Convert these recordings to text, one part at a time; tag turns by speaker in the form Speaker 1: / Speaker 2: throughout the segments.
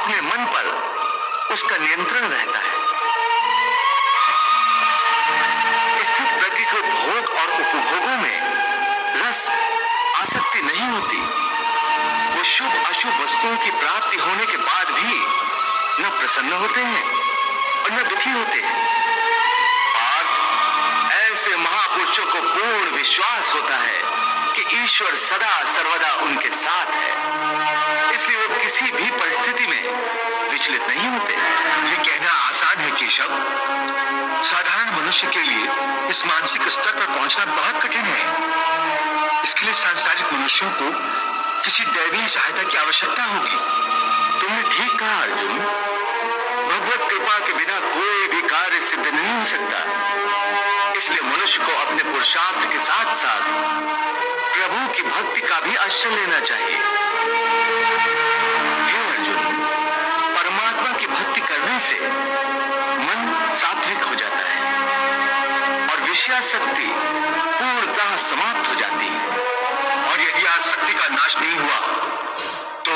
Speaker 1: अपने मन पर उसका नियंत्रण रहता है। स्थित प्रज्ञ को भोग और उपभोगों में रस आसक्ति नहीं होती। वो शुभ अशुभ वस्तुओं की प्राप्ति होने के बाद भी न प्रसन्न होते हैं और न दुखी होते हैं। पार्थ, ऐसे महापुरुषों को पूर्ण विश्वास होता है कि ईश्वर सदा सर्वदा उनके साथ है, इसलिए वो किसी भी परिस्थिति में विचलित नहीं होते।
Speaker 2: ये कहना आसान है केशव, साधारण मनुष्य के लिए इस मानसिक स्तर पर पहुंचना बहुत कठिन है। इसके लिए सांसारिक मनुष्यों को किसी दैवीय सहायता की आवश्यकता होगी।
Speaker 1: तुमने ठीक कहा अर्जुन। भगवत कृपा के बिना कोई भी कार्य सिद्ध नहीं हो सकता। इसलिए मनुष्य को अपने पुरुषार्थ के साथ साथ प्रभु की भक्ति का भी आश्रय लेना चाहिए। हे अर्जुन, परमात्मा की भक्ति करने से मन सात्विक हो जाता है और विषयासक्ति पूर्णतः समाप्त हो जाती है।
Speaker 2: और यदि आसक्ति का नाश नहीं हुआ तो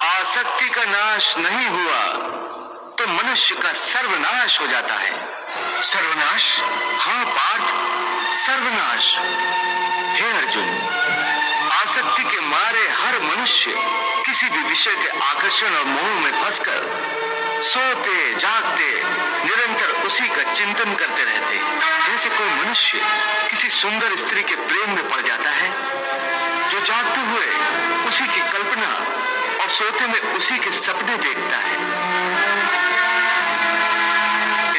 Speaker 1: आसक्ति का नाश नहीं हुआ तो मनुष्य का सर्वनाश हो जाता है।
Speaker 2: सर्वनाश?
Speaker 1: हाँ पार्थ, सर्वनाश। हे अर्जुन, आसक्ति के मारे हर मनुष्य किसी भी विषय के आकर्षण और मोह में फंसकर सोते जागते निरंतर उसी का चिंतन करते रहते हैं। जैसे कोई मनुष्य किसी सुंदर स्त्री के प्रेम में पड़ जाता है, जो जागते हुए उसी की कल्पना और सोते में उसी के सपने देखता है।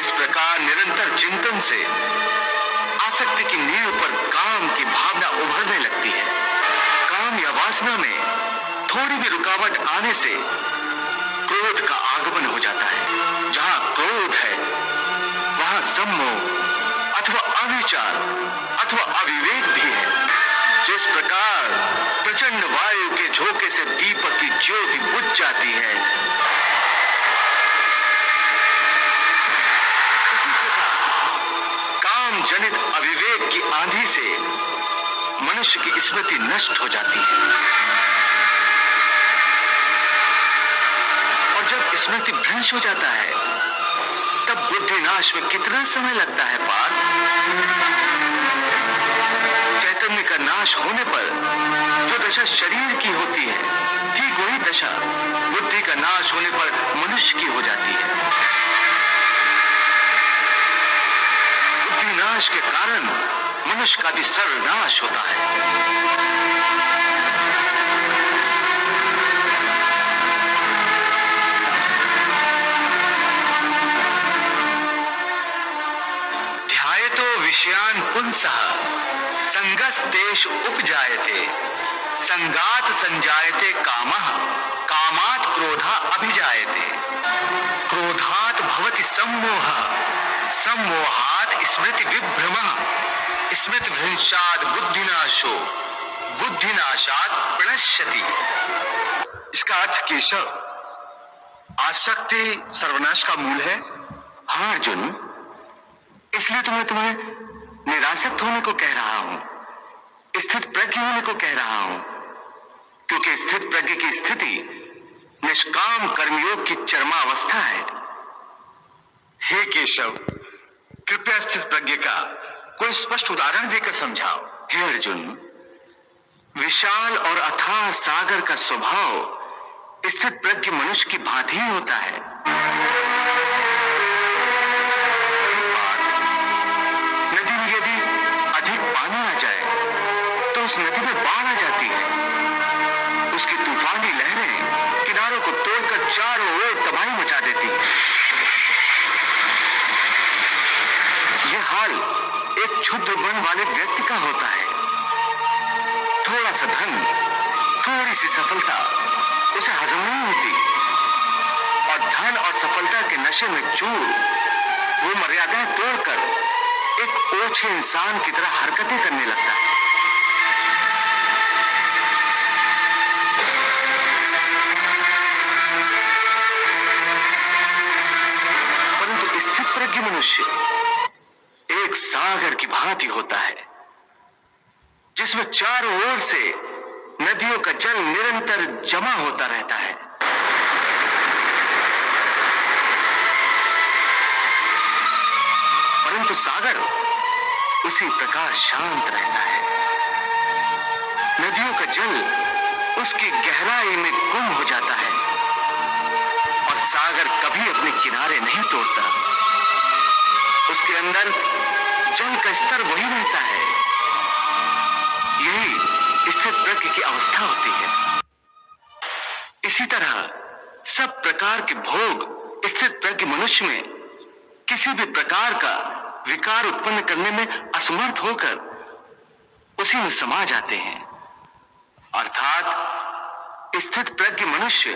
Speaker 1: इस प्रकार निरंतर चिंतन से आसक्ति की नींव पर काम की भावना उभरने लगती है। काम या वासना में थोड़ी भी रुकावट आने से क्रोध का आगमन हो जाता है। जहां क्रोध है वहां सम्मोह अथवा अविचार अथवा अविवेक भी है। जिस प्रकार प्रचंड वायु के झोंके से दीपक की ज्योति बुझ जाती है, उसी प्रकार काम जनित अविवेक की आंधी से मनुष्य की स्मृति नष्ट हो जाती है। और जब स्मृति भ्रंश हो जाता है तब बुद्धि नाश में कितना समय लगता है पार्थ? चैतन्य का नाश होने पर जो दशा शरीर की होती है, ठीक वही दशा बुद्धि का नाश होने पर मनुष्य की हो जाती है। बुद्धि नाश के कारण मनुष्य का भी सर्वनाश होता है। ध्यायतो विषयान् पुंसः संगस्तेषु उपजायते संगात संजायते कामः कामात् क्रोधा अभिजायते क्रोधात् भवति सम्मोहः सम्मोहात् स्मृति विभ्रमः स्मृति भ्रंशात् बुद्धिनाशो बुद्धिनाशात् प्रणश्यति।
Speaker 2: इसका अर्थ केशव, आसक्ति सर्वनाश का मूल है।
Speaker 1: हाँ अर्जुन, इसलिए तो मैं तुम्हें निरासक्त होने को कह रहा हूं, स्थित प्रज्ञ होने को कह रहा हूं, क्योंकि स्थित प्रज्ञ की स्थिति निष्काम कर्मयोग की चरमावस्था है।
Speaker 2: हे केशव, कृपया स्थित प्रज्ञ का कोई स्पष्ट उदाहरण देकर समझाओ।
Speaker 1: हे अर्जुन, विशाल और अथाह सागर का स्वभाव स्थित प्रज्ञ मनुष्य की भांति ही होता है। नदी में यदि अधिक पानी आ जाए तो उस नदी में बाढ़ आ जाती है। उसकी तूफानी लहरें किनारों को तोड़कर चारों ओर तबाही मचा देती है। यह हाल एक क्षुद्र मन वाले व्यक्ति का होता है। थोड़ा सा धन, थोड़ी सी सफलता उसे हजम नहीं होती और धन और सफलता के नशे में चूर वो मर्यादाएं तोड़कर एक ओछे इंसान की तरह हरकतें करने लगता है। परंतु स्थित प्रज्ञ मनुष्य एक सागर की भांति होता है, जिसमें चारों ओर से नदियों का जल निरंतर जमा होता रहता है। परंतु सागर उसी प्रकार शांत रहता है। नदियों का जल उसकी गहराई में गुम हो जाता है और सागर कभी अपने किनारे नहीं तोड़ता। उसके अंदर जल का स्तर वही रहता है। यही स्थित प्रज्ञ की अवस्था होती है। इसी तरह सब प्रकार के भोग स्थित प्रज्ञ मनुष्य में किसी भी प्रकार का विकार उत्पन्न करने में असमर्थ होकर उसी में समा जाते हैं। अर्थात स्थित प्रज्ञ मनुष्य